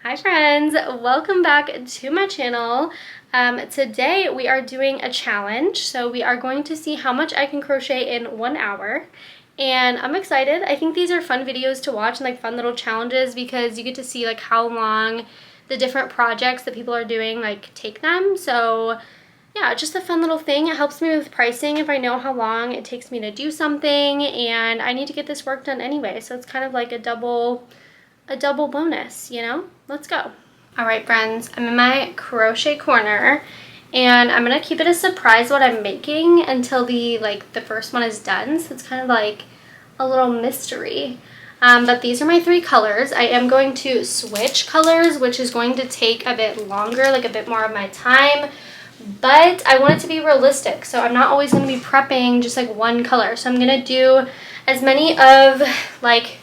Hi friends, welcome back to my channel. Today we are doing a challenge, so we are going to see how much I can crochet in 1 hour, and I'm excited. I think these are fun videos to watch and like fun little challenges because you get to see like how long the different projects that people are doing like take them. So yeah, just a fun little thing. It helps me with pricing if I know how long it takes me to do something, and I need to get this work done anyway, so it's kind of like a double bonus, you know? Let's go. All right, friends, I'm in my crochet corner, and I'm gonna keep it a surprise what I'm making until the first one is done, so it's kind of like a little mystery. But these are my 3 colors. I am going to switch colors, which is going to take a bit longer, like a bit more of my time, but I want it to be realistic, so I'm not always gonna be prepping just like one color. So I'm gonna do as many of like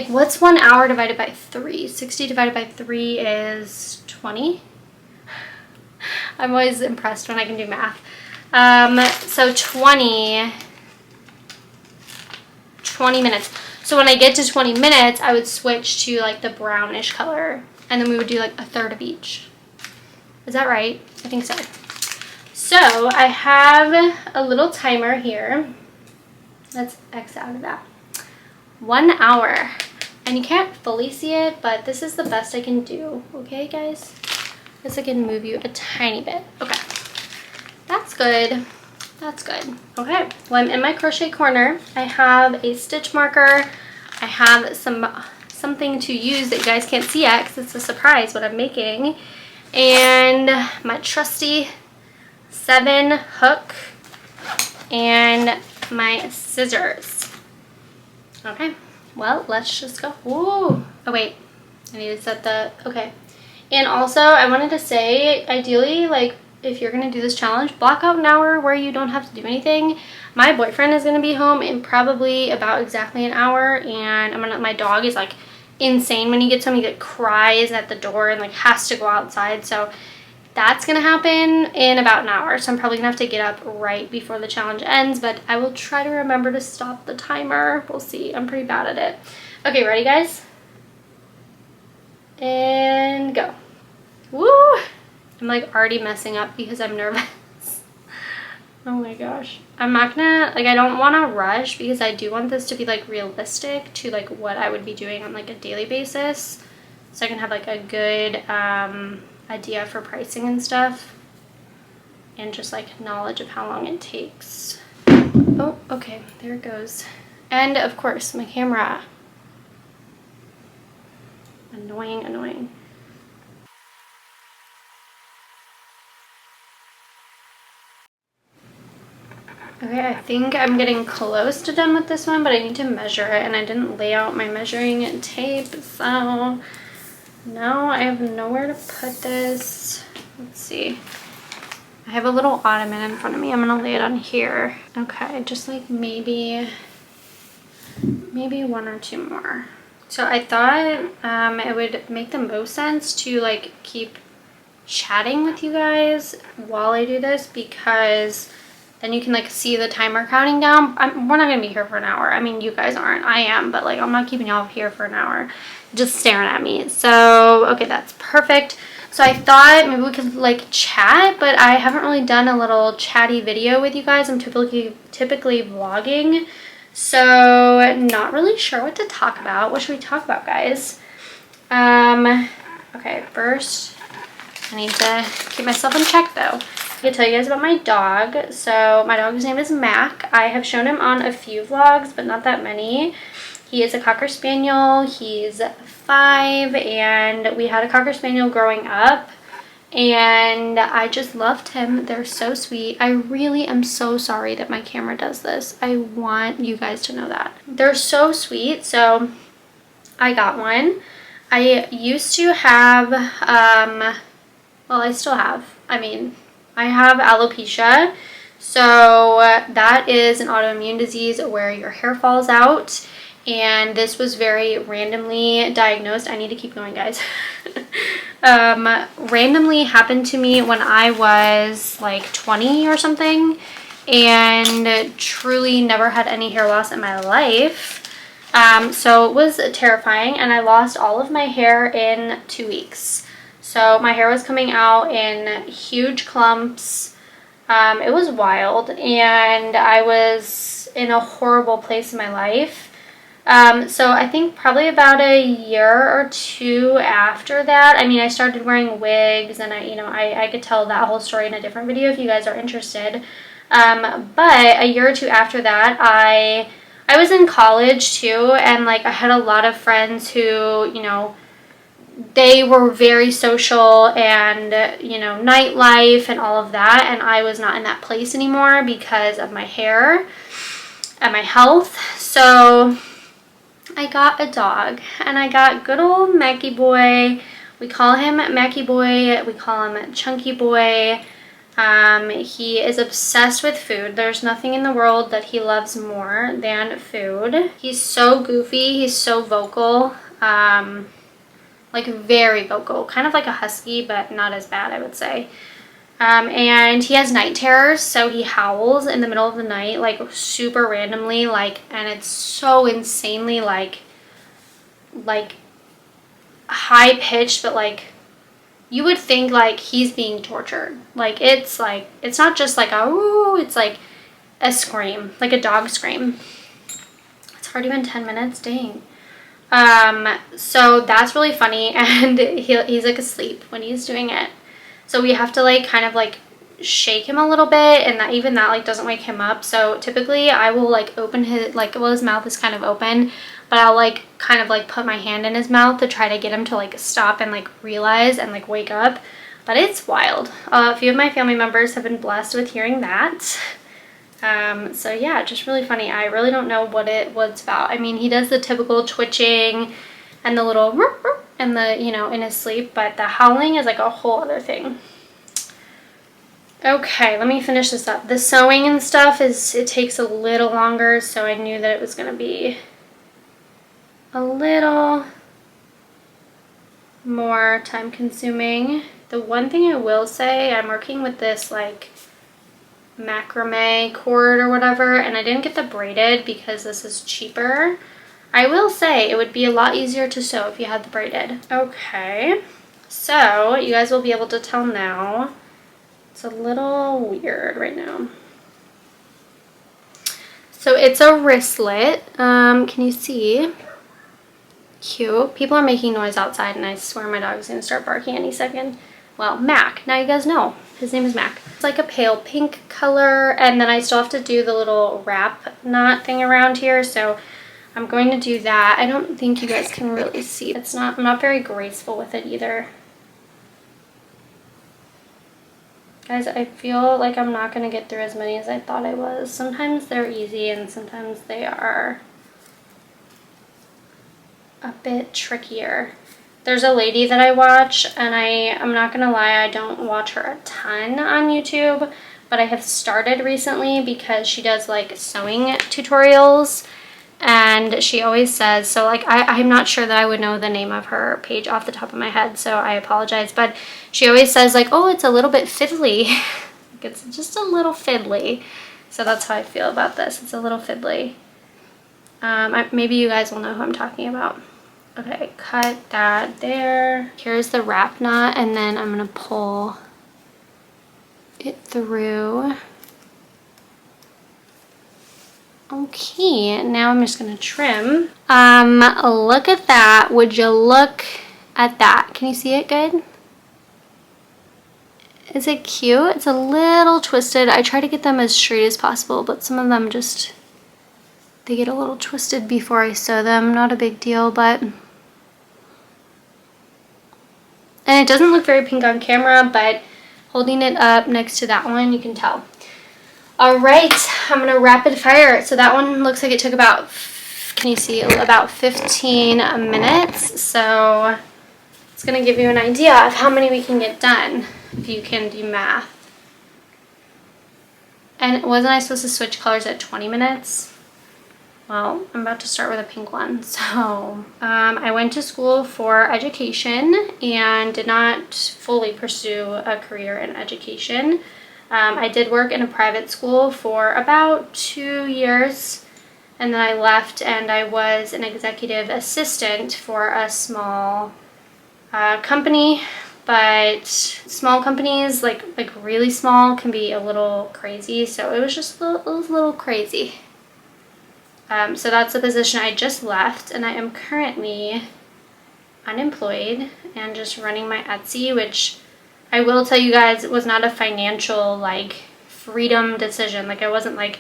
what's 1 hour divided by 3? 60 divided by 3 is 20. I'm always impressed when I can do math. So 20 minutes. So when I get to 20 minutes, I would switch to like the brownish color, and then we would do like a third of each. Is that right? I think so. So I have a little timer here. Let's X out of that. 1 hour. And you can't fully see it, but this is the best I can do. Okay, guys? I guess I can move you a tiny bit. Okay. That's good. That's good. Okay. Well, I'm in my crochet corner. I have a stitch marker. I have something to use that you guys can't see yet because it's a surprise what I'm making. And my trusty 7 hook and my scissors. Okay. Well, let's just go. Ooh. Oh, wait. I need to set the... Okay. And also, I wanted to say, ideally, like, if you're going to do this challenge, block out an hour where you don't have to do anything. My boyfriend is going to be home in probably about exactly an hour, and my dog is, like, insane when he gets home. He, like, cries at the door and, like, has to go outside, so that's going to happen in about an hour. So I'm probably going to have to get up right before the challenge ends, but I will try to remember to stop the timer. We'll see. I'm pretty bad at it. Okay, ready, guys? And go. Woo! I'm like already messing up because I'm nervous. Oh my gosh. I'm not gonna, like, I don't want to rush because I do want this to be like realistic to like what I would be doing on like a daily basis. So I can have like a good, idea for pricing and stuff, and just like knowledge of how long it takes. Oh, okay, there it goes. And of course my camera. Annoying. Okay, I think I'm getting close to done with this one, but I need to measure it, and I didn't lay out my measuring tape, so now I have nowhere to put this. Let's see. I have a little ottoman in front of me. I'm gonna lay it on here. Okay, just like maybe 1 or 2 more. So I thought it would make the most sense to like keep chatting with you guys while I do this, because then you can like see the timer counting down. We're not gonna be here for an hour. I mean, you guys aren't. I am, but like I'm not keeping y'all here for an hour just staring at me. So okay, that's perfect. So I thought maybe we could like chat, but I haven't really done a little chatty video with you guys. I'm typically vlogging, so not really sure what to talk about. What should we talk about, guys? Okay, first I need to keep myself in check though. I can tell you guys about my dog. So my dog's name is Mac. I have shown him on a few vlogs, but not that many. He is a Cocker Spaniel. He's 5, and we had a Cocker Spaniel growing up, and I just loved him. They're so sweet. I really am so sorry that my camera does this. I want you guys to know that. They're so sweet, so I got one. I used to have, well, I still have, I have alopecia. So that is an autoimmune disease where your hair falls out, and this was very randomly diagnosed. I need to keep going, guys. Randomly happened to me when I was like 20 or something, and truly never had any hair loss in my life. So it was terrifying, and I lost all of my hair in 2 weeks. So my hair was coming out in huge clumps. It was wild, and I was in a horrible place in my life. So I think probably about a year or two after that, I mean, I started wearing wigs, and I could tell that whole story in a different video if you guys are interested. But a year or two after that, I was in college too, and like I had a lot of friends who, they were very social and, nightlife and all of that, and I was not in that place anymore because of my hair and my health. So I got a dog, and I got good old Mackie Boy. We call him Mackie Boy. We call him Chunky Boy. He is obsessed with food. There's nothing in the world that he loves more than food. He's so goofy. He's so vocal. Like very vocal. Kind of like a husky, but not as bad, I would say. And he has night terrors, so he howls in the middle of the night, like super randomly, and it's so insanely like high pitched, but like you would think like he's being tortured. It's not just like a ooh, it's like a scream, like a dog scream. It's already been 10 minutes, dang. So that's really funny, and he's like asleep when he's doing it. So we have to like kind of like shake him a little bit, and that even that like doesn't wake him up. So typically I will like open his his mouth is kind of open, but I'll like kind of like put my hand in his mouth to try to get him to like stop and like realize and like wake up. But it's wild. A few of my family members have been blessed with hearing that. So yeah, just really funny. I really don't know what it's about. I mean, he does the typical twitching and the little and the, in his sleep, but the howling is like a whole other thing. Okay, let me finish this up. The sewing and stuff it takes a little longer, so I knew that it was going to be a little more time consuming. The one thing I will say, I'm working with this like macrame cord or whatever, and I didn't get the braided because this is cheaper. I will say it would be a lot easier to sew if you had the braided. Okay, so you guys will be able to tell now. It's a little weird right now. So it's a wristlet. Can you see? Cute. People are making noise outside, and I swear my dog's gonna start barking any second. Well, Mac. Now you guys know. His name is Mac. It's like a pale pink color, and then I still have to do the little wrap knot thing around here, so I'm going to do that. I don't think you guys can really see. I'm not very graceful with it either. Guys, I feel like I'm not going to get through as many as I thought I was. Sometimes they're easy, and sometimes they are a bit trickier. There's a lady that I watch, and I'm not going to lie, I don't watch her a ton on YouTube, but I have started recently because she does like sewing tutorials. And she always says, so like I'm not sure that I would know the name of her page off the top of my head, so I apologize, but she always says like, oh, it's a little bit fiddly. Like, it's just a little fiddly. So that's how I feel about this. It's a little fiddly. Maybe you guys will know who I'm talking about. Okay, cut that there. Here's the wrap knot, and then I'm gonna pull it through. Okay, now I'm just gonna trim. Look at that. Would you look at that? Can you see it good? Is it cute? It's a little twisted. I try to get them as straight as possible, but some of them just, they get a little twisted before I sew them. Not a big deal, but. And it doesn't look very pink on camera, but holding it up next to that one, you can tell. All right, I'm gonna rapid fire it. So that one looks like it took about, can you see, about 15 minutes. So it's gonna give you an idea of how many we can get done if you can do math. And wasn't I supposed to switch colors at 20 minutes? Well, I'm about to start with a pink one. So I went to school for education and did not fully pursue a career in education. I did work in a private school for about 2 years, And then I left and I was an executive assistant for a small company. But small companies, like really small, can be a little crazy. So it was just it was a little crazy. So that's the position I just left, and I am currently unemployed and just running my Etsy, which I will tell you guys, it was not a financial like freedom decision. Like I wasn't like,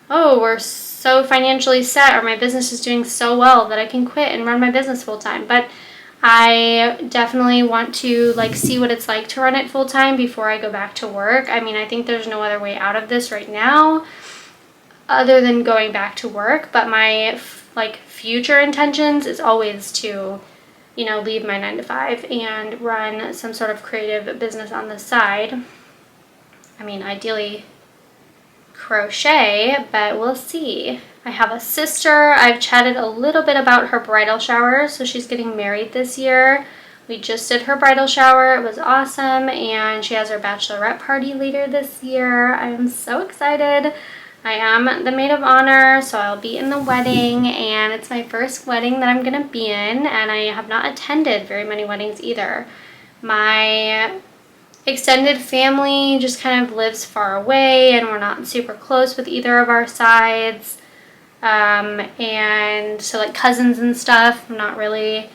oh, we're so financially set, or my business is doing so well that I can quit and run my business full time. But I definitely want to like see what it's like to run it full time before I go back to work. I mean, I think there's no other way out of this right now other than going back to work, but my like future intentions is always to, you know, leave my 9-to-5 and run some sort of creative business on the side. I mean, ideally crochet, but we'll see. I have a sister. I've chatted a little bit about her bridal shower. So she's getting married this year. We just did her bridal shower. It was awesome. And she has her bachelorette party later this year. I'm so excited. I am the maid of honor, so I'll be in the wedding, and it's my first wedding that I'm gonna be in, and I have not attended very many weddings either. My extended family just kind of lives far away, and we're not super close with either of our sides. And so like cousins and stuff, not really.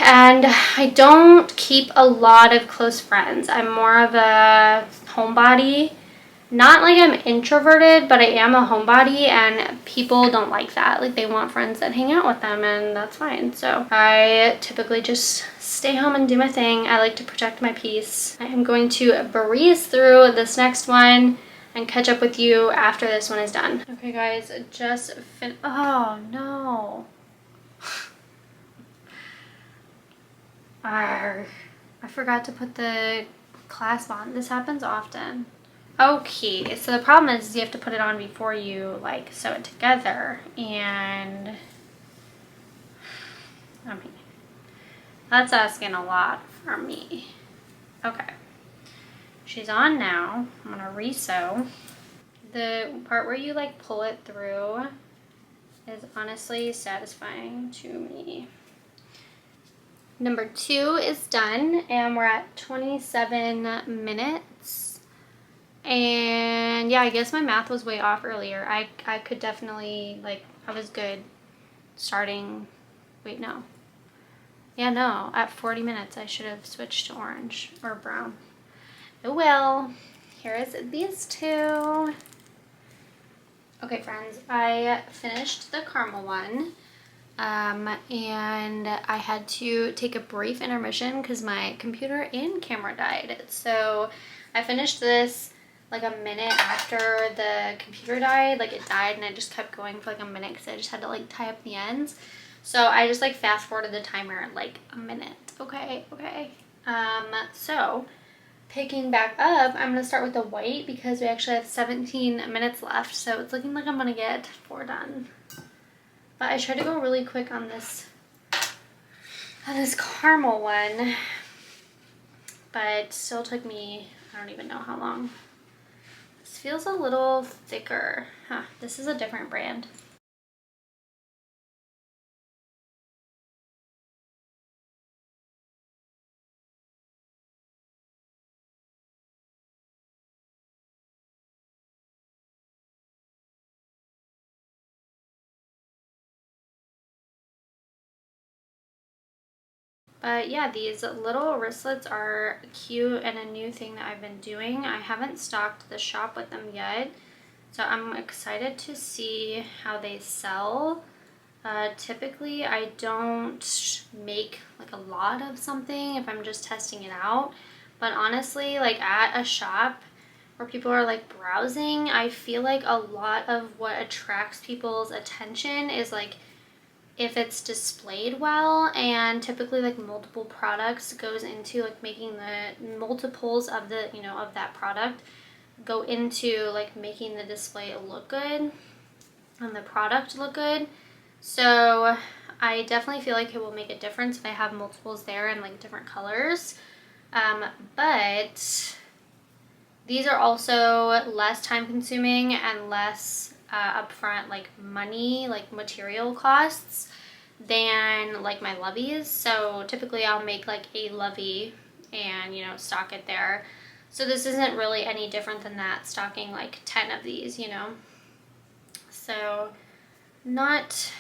And I don't keep a lot of close friends. I'm more of a homebody. Not like I'm introverted, but I am a homebody, and people don't like that. Like they want friends that hang out with them, and that's fine. So I typically just stay home and do my thing. I like to protect my peace. I am going to breeze through this next one and catch up with you after this one is done. Okay guys, just oh no. Arrgh. I forgot to put the clasp on. This happens often. Okay, so the problem is you have to put it on before you like sew it together, and I mean, that's asking a lot from me. Okay, she's on now. I'm gonna re-sew. The part where you like pull it through is honestly satisfying to me. Number 2 is done, and we're at 27 minutes. And yeah, I guess my math was way off earlier. I could definitely, like, I was good starting, wait, no. Yeah, no, at 40 minutes I should have switched to orange or brown. Oh well, here is these two. Okay friends, I finished the caramel one. And I had to take a brief intermission because my computer and camera died. So I finished this like a minute after the computer died. Like it died and I just kept going for like a minute because I just had to like tie up the ends. So I just like fast forwarded the timer like a minute. Okay. So picking back up, I'm going to start with the white because we actually have 17 minutes left. So it's looking like I'm going to get 4 done. But I tried to go really quick on this caramel one, but it still took me, I don't even know how long. This feels a little thicker. Huh, this is a different brand. But yeah, these little wristlets are cute and a new thing that I've been doing. I haven't stocked the shop with them yet, so I'm excited to see how they sell. Typically, I don't make like a lot of something if I'm just testing it out. But honestly, like at a shop where people are like browsing, I feel like a lot of what attracts people's attention is like if it's displayed well, and typically like multiple products goes into like making the multiples of the, you know, of that product go into like making the display look good and the product look good. So I definitely feel like it will make a difference if I have multiples there and like different colors. But these are also less time consuming and less upfront like money, like material costs than like my loveys. So typically I'll make like a lovey and, you know, stock it there. So this isn't really any different than that, stocking like 10 of these, you know. So not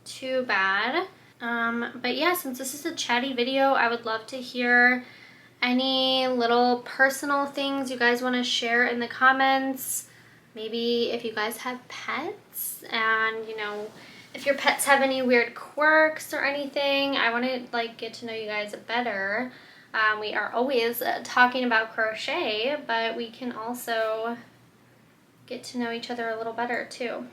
too bad. But yeah, since this is a chatty video, I would love to hear any little personal things you guys want to share in the comments. Maybe if you guys have pets, and you know, if your pets have any weird quirks or anything. I want to like get to know you guys better. We are always talking about crochet, but we can also get to know each other a little better too.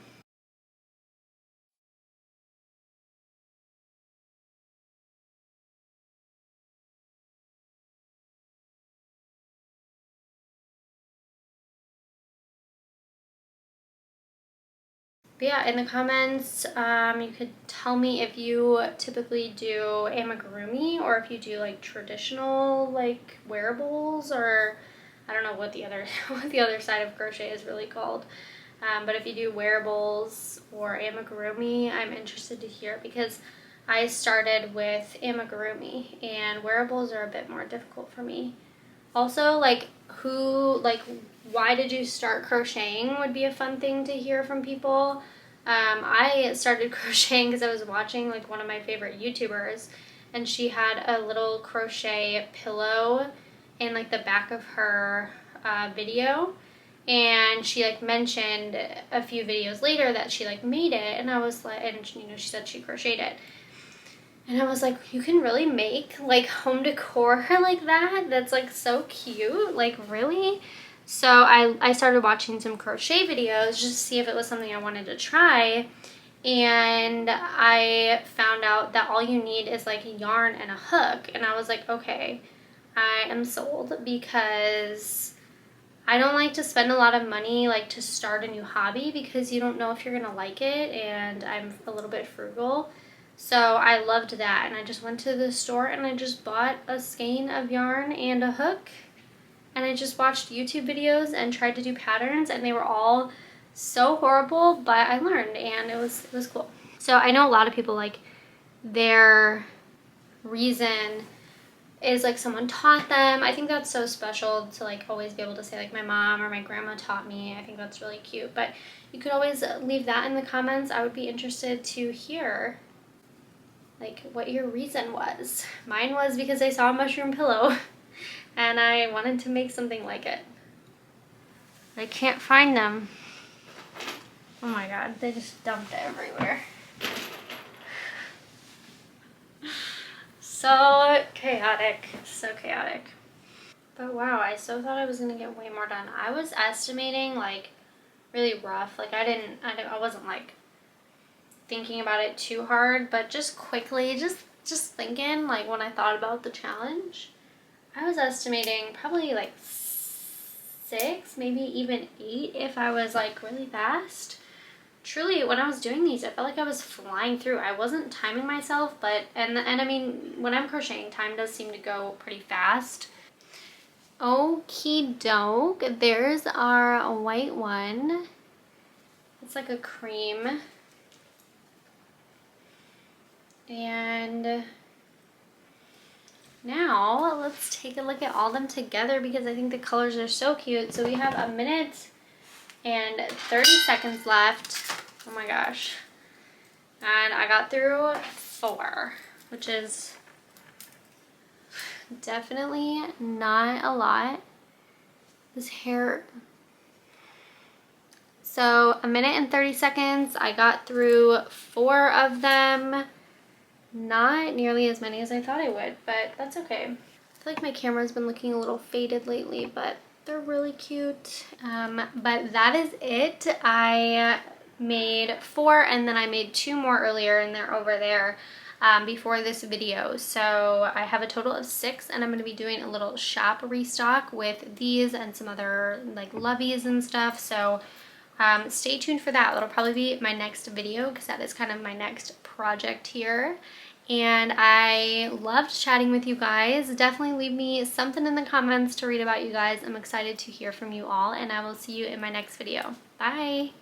But yeah, in the comments, you could tell me if you typically do amigurumi or if you do like traditional like wearables, or I don't know what the other what the other side of crochet is really called. But if you do wearables or amigurumi, I'm interested to hear, because I started with amigurumi and wearables are a bit more difficult for me. Also, like why did you start crocheting would be a fun thing to hear from people. I started crocheting because I was watching like one of my favorite YouTubers, and she had a little crochet pillow in like the back of her video, and she like mentioned a few videos later that she like made it, and I was like, and you know, she said she crocheted it. And I was like, you can really make like home decor like that? That's like so cute, like really? So I started watching some crochet videos just to see if it was something I wanted to try. And I found out that all you need is like yarn and a hook. And I was like, okay, I am sold, because I don't like to spend a lot of money like to start a new hobby, because you don't know if you're gonna like it, and I'm a little bit frugal. So I loved that, and I just went to the store and I just bought a skein of yarn and a hook, and I just watched YouTube videos and tried to do patterns, and they were all so horrible, but I learned, and it was cool. So I know a lot of people, like, their reason is like someone taught them. I think that's so special to like always be able to say like my mom or my grandma taught me. I think that's really cute. But you could always leave that in the comments. I would be interested to hear like what your reason was. Mine was because I saw a mushroom pillow and I wanted to make something like it. I can't find them. Oh my god, they just dumped it everywhere. So chaotic, so chaotic. But wow, I so thought I was gonna get way more done. I was estimating like really rough. Like I wasn't like thinking about it too hard, but just quickly, just thinking, like when I thought about the challenge, I was estimating probably like 6, maybe even 8 if I was like really fast. Truly, when I was doing these, I felt like I was flying through. I wasn't timing myself, but, and I mean, when I'm crocheting, time does seem to go pretty fast. Okie doke, there's our white one. It's like a cream. And now let's take a look at all of them together, because I think the colors are so cute. So we have a minute and 30 seconds left. Oh my gosh. And I got through 4, which is definitely not a lot. This hair. So a minute and 30 seconds. I got through 4 of them. Not nearly as many as I thought I would, but that's okay. I feel like my camera's been looking a little faded lately, but they're really cute. But that is it. I made 4, and then I made 2 more earlier, and they're over there before this video. So I have a total of 6, and I'm going to be doing a little shop restock with these and some other like loveys and stuff. So stay tuned for that. That'll probably be my next video, because that is kind of my next project here. And I loved chatting with you guys. Definitely leave me something in the comments to read about you guys. I'm excited to hear from you all, and I will see you in my next video. Bye!